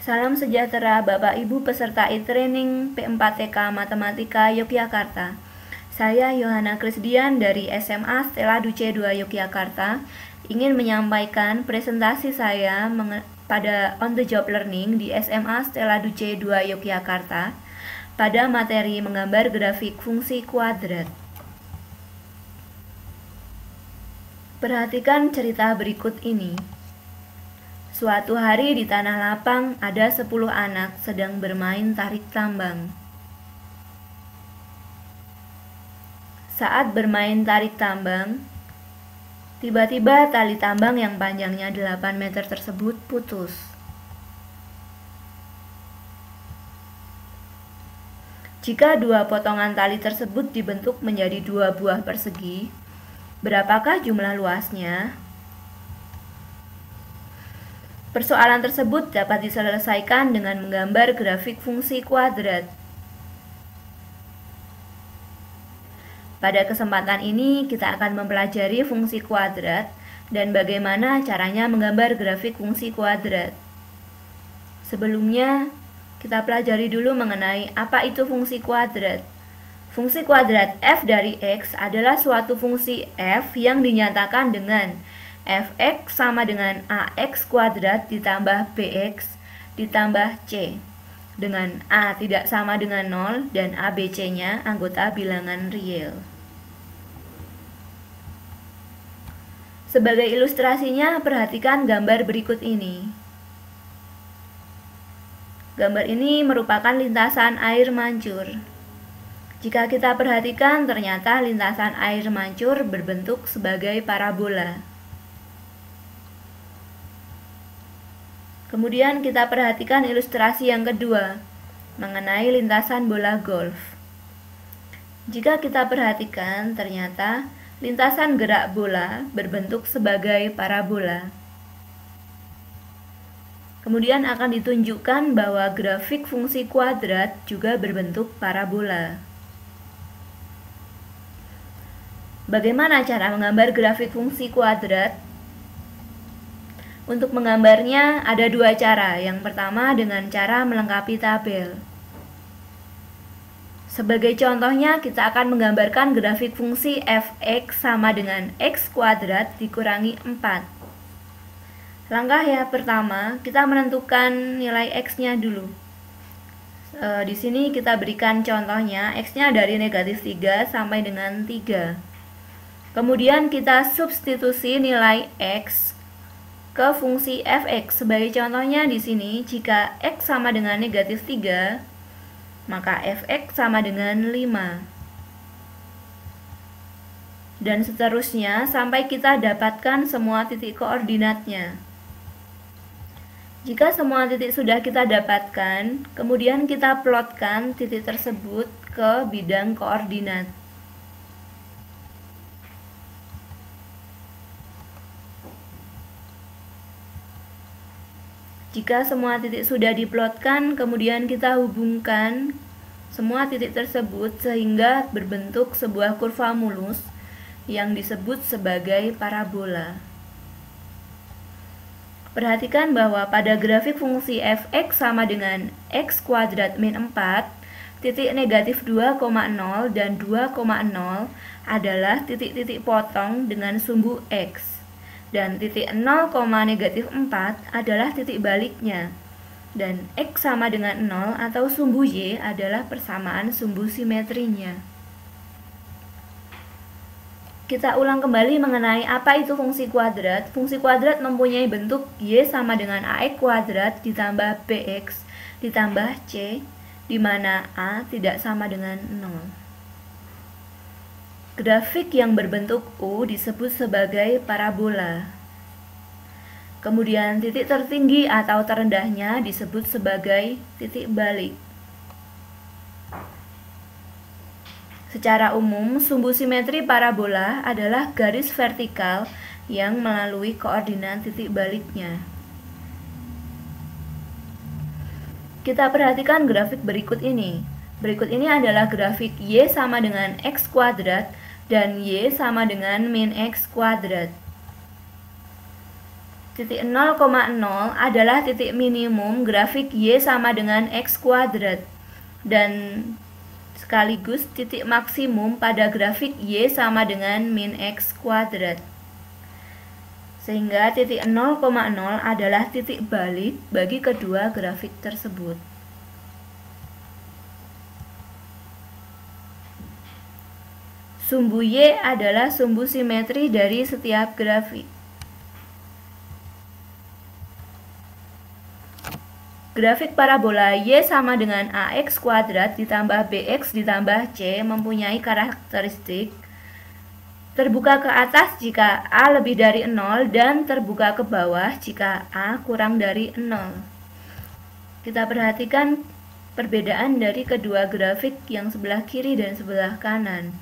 Salam sejahtera Bapak Ibu peserta e-training P4TK Matematika Yogyakarta. Saya Yohana Krisdian dari SMA Stella Duce 2 Yogyakarta ingin menyampaikan presentasi saya pada on the job learning di SMA Stella Duce 2 Yogyakarta pada materi menggambar grafik fungsi kuadrat. Perhatikan cerita berikut ini. Suatu hari di tanah lapang ada 10 anak sedang bermain tarik tambang. Saat bermain tarik tambang, tiba-tiba tali tambang yang panjangnya 8 meter tersebut putus. Jika dua potongan tali tersebut dibentuk menjadi 2 buah persegi, berapakah jumlah luasnya? Persoalan tersebut dapat diselesaikan dengan menggambar grafik fungsi kuadrat. Pada kesempatan ini, kita akan mempelajari fungsi kuadrat dan bagaimana caranya menggambar grafik fungsi kuadrat. Sebelumnya, kita pelajari dulu mengenai apa itu fungsi kuadrat. Fungsi kuadrat f dari x adalah suatu fungsi f yang dinyatakan dengan fx sama dengan ax kuadrat ditambah bx ditambah c, dengan a tidak sama dengan 0 dan abc-nya anggota bilangan real. Sebagai ilustrasinya, perhatikan gambar berikut ini. Gambar ini merupakan lintasan air mancur. Jika kita perhatikan, ternyata lintasan air mancur berbentuk sebagai parabola. Kemudian kita perhatikan ilustrasi yang kedua, mengenai lintasan bola golf. Jika kita perhatikan, ternyata lintasan gerak bola berbentuk sebagai parabola. Kemudian akan ditunjukkan bahwa grafik fungsi kuadrat juga berbentuk parabola. Bagaimana cara menggambar grafik fungsi kuadrat? Untuk menggambarnya ada 2 cara. Yang pertama dengan cara melengkapi tabel. Sebagai contohnya, kita akan menggambarkan grafik fungsi fx sama dengan x kuadrat dikurangi 4. Langkah yang pertama, kita menentukan nilai x-nya dulu. Di sini kita berikan contohnya, x-nya dari negatif 3 sampai dengan 3. Kemudian kita substitusi nilai x ke fungsi fx. Sebagai contohnya di sini, jika x sama dengan negatif 3, maka fx sama dengan 5. Dan seterusnya sampai kita dapatkan semua titik koordinatnya. Jika semua titik sudah kita dapatkan, kemudian kita plotkan titik tersebut ke bidang koordinat. Jika semua titik sudah diplotkan, kemudian kita hubungkan semua titik tersebut sehingga berbentuk sebuah kurva mulus yang disebut sebagai parabola. Perhatikan bahwa pada grafik fungsi fx sama dengan x kuadrat min 4, titik negatif 2,0 dan 2,0 adalah titik-titik potong dengan sumbu x. Dan titik 0, negatif 4 adalah titik baliknya. Dan x sama dengan 0 atau sumbu y adalah persamaan sumbu simetrinya. Kita ulang kembali mengenai apa itu fungsi kuadrat. Fungsi kuadrat mempunyai bentuk y sama dengan ax kuadrat ditambah bx ditambah c, di mana a tidak sama dengan 0. Grafik yang berbentuk U disebut sebagai parabola. Kemudian titik tertinggi atau terendahnya disebut sebagai titik balik. Secara umum, sumbu simetri parabola adalah garis vertikal yang melalui koordinat titik baliknya. Kita perhatikan grafik berikut ini. Berikut ini adalah grafik y sama dengan x kuadrat dan y sama dengan min x kuadrat. Titik 0,0 adalah titik minimum grafik Y sama dengan X kuadrat dan sekaligus titik maksimum pada grafik Y sama dengan min X kuadrat. Sehingga titik 0,0 adalah titik balik bagi kedua grafik tersebut. Sumbu Y adalah sumbu simetri dari setiap grafik. Grafik parabola Y sama dengan AX kuadrat ditambah BX ditambah C mempunyai karakteristik terbuka ke atas jika A lebih dari 0 dan terbuka ke bawah jika A kurang dari 0. Kita perhatikan perbedaan dari kedua grafik yang sebelah kiri dan sebelah kanan.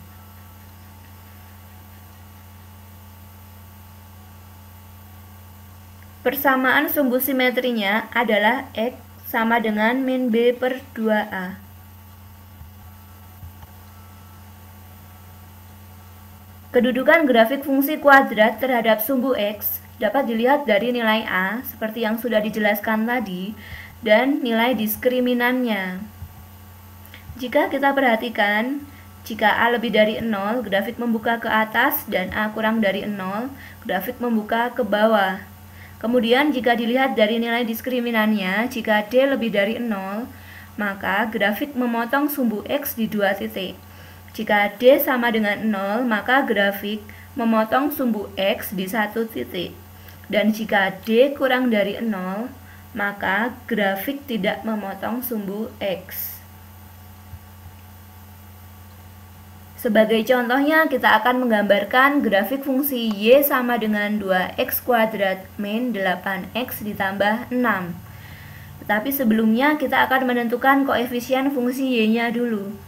Persamaan sumbu simetrinya adalah X sama dengan min B per 2A. Kedudukan grafik fungsi kuadrat terhadap sumbu X dapat dilihat dari nilai A seperti yang sudah dijelaskan tadi dan nilai diskriminannya. Jika kita perhatikan, jika A lebih dari 0, grafik membuka ke atas dan A kurang dari 0, grafik membuka ke bawah. Kemudian jika dilihat dari nilai diskriminannya, jika D lebih dari 0, maka grafik memotong sumbu X di dua titik. Jika D sama dengan 0, maka grafik memotong sumbu X di satu titik. Dan jika D kurang dari 0, maka grafik tidak memotong sumbu X. Sebagai contohnya, kita akan menggambarkan grafik fungsi Y sama dengan 2X kuadrat min 8X ditambah 6. Tetapi sebelumnya kita akan menentukan koefisien fungsi Y-nya dulu.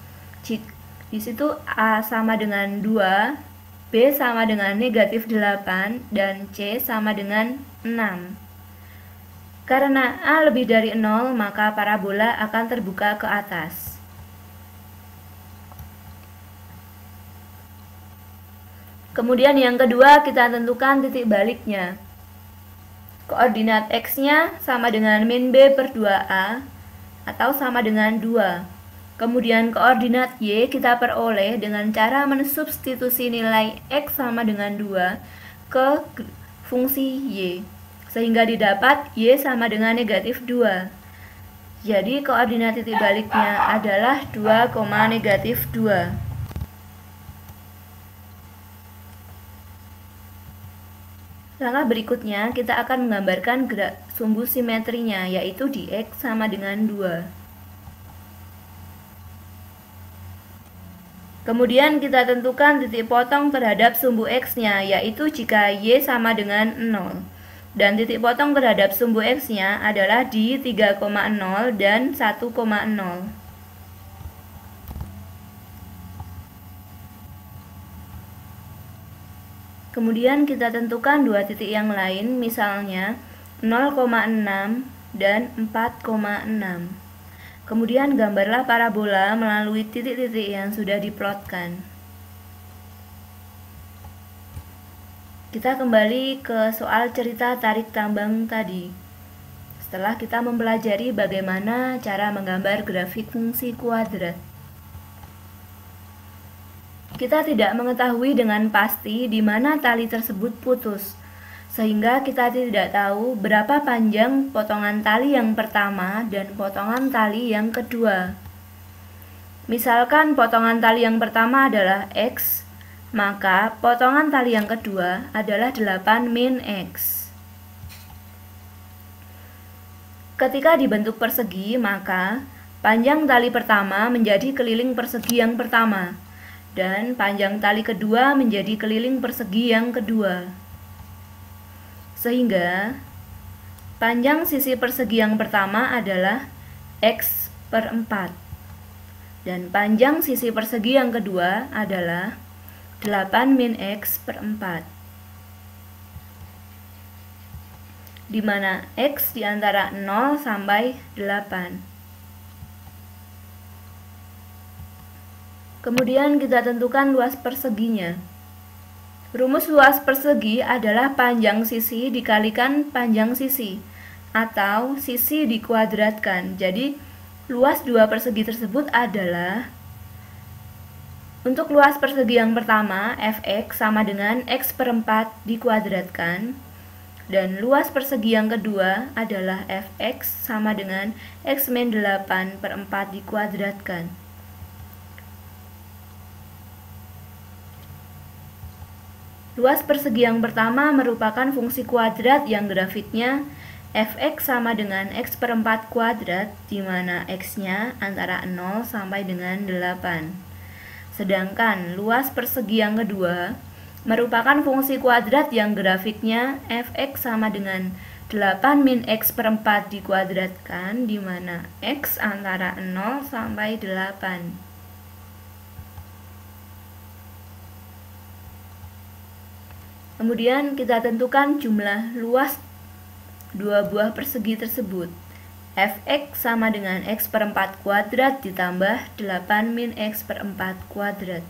Di situ A sama dengan 2, B sama dengan negatif 8, dan C sama dengan 6. Karena A lebih dari 0, maka parabola akan terbuka ke atas. Kemudian yang kedua, kita tentukan titik baliknya. Koordinat X-nya sama dengan min B per 2A, atau sama dengan 2. Kemudian koordinat Y kita peroleh dengan cara mensubstitusi nilai X sama dengan 2 ke fungsi Y, sehingga didapat Y sama dengan negatif 2. Jadi koordinat titik baliknya adalah 2, negatif 2. Langkah berikutnya kita akan menggambarkan sumbu simetrinya, yaitu di X sama dengan 2. Kemudian kita tentukan titik potong terhadap sumbu X-nya, yaitu jika Y sama dengan 0. Dan titik potong terhadap sumbu X-nya adalah di 3,0 dan 1,0. Kemudian kita tentukan dua titik yang lain, misalnya 0,6 dan 4,6. Kemudian gambarlah parabola melalui titik-titik yang sudah diplotkan. Kita kembali ke soal cerita tarik tambang tadi. Setelah kita mempelajari bagaimana cara menggambar grafik fungsi kuadrat, kita tidak mengetahui dengan pasti di mana tali tersebut putus, sehingga kita tidak tahu berapa panjang potongan tali yang pertama dan potongan tali yang kedua. Misalkan potongan tali yang pertama adalah X, maka potongan tali yang kedua adalah 8 min X. Ketika dibentuk persegi, maka panjang tali pertama menjadi keliling persegi yang pertama, dan panjang tali kedua menjadi keliling persegi yang kedua. Sehingga panjang sisi persegi yang pertama adalah X per 4 dan panjang sisi persegi yang kedua adalah 8 min X per 4, di mana X di antara 0 sampai 8. Kemudian kita tentukan luas perseginya. Rumus luas persegi adalah panjang sisi dikalikan panjang sisi, atau sisi dikuadratkan. Jadi, luas dua persegi tersebut adalah, untuk luas persegi yang pertama, fx sama dengan x per 4 dikuadratkan. Dan luas persegi yang kedua adalah fx sama dengan x min 8 per 4 dikuadratkan. Luas persegi yang pertama merupakan fungsi kuadrat yang grafiknya fx sama dengan x per 4 kuadrat, di mana x-nya antara 0 sampai dengan 8. Sedangkan luas persegi yang kedua merupakan fungsi kuadrat yang grafiknya fx sama dengan 8 min x per 4 dikuadratkan, di mana x antara 0 sampai 8. Kemudian kita tentukan jumlah luas dua buah persegi tersebut. Fx sama dengan x per 4 kuadrat ditambah 8 min x per 4 kuadrat.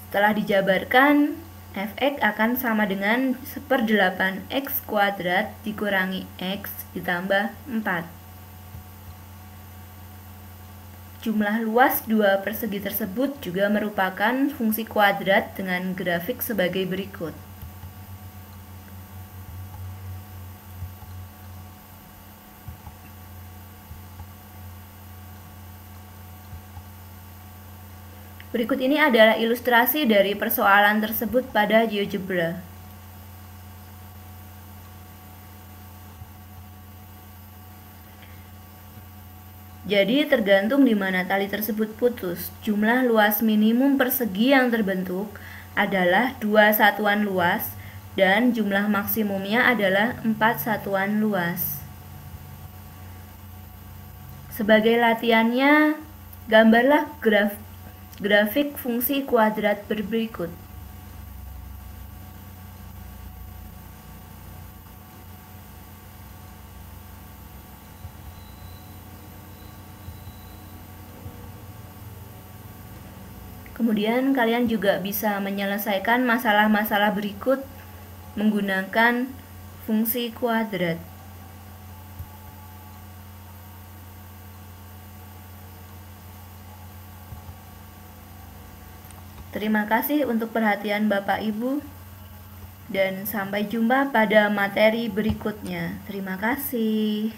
Setelah dijabarkan, fx akan sama dengan 1/8 x kuadrat dikurangi x ditambah 4. Jumlah luas dua persegi tersebut juga merupakan fungsi kuadrat dengan grafik sebagai berikut. Berikut ini adalah ilustrasi dari persoalan tersebut pada GeoGebra. Jadi tergantung di mana tali tersebut putus, jumlah luas minimum persegi yang terbentuk adalah 2 satuan luas dan jumlah maksimumnya adalah 4 satuan luas. Sebagai latihannya, gambarlah grafik fungsi kuadrat berikut. Kemudian kalian juga bisa menyelesaikan masalah-masalah berikut menggunakan fungsi kuadrat. Terima kasih untuk perhatian Bapak Ibu dan sampai jumpa pada materi berikutnya. Terima kasih.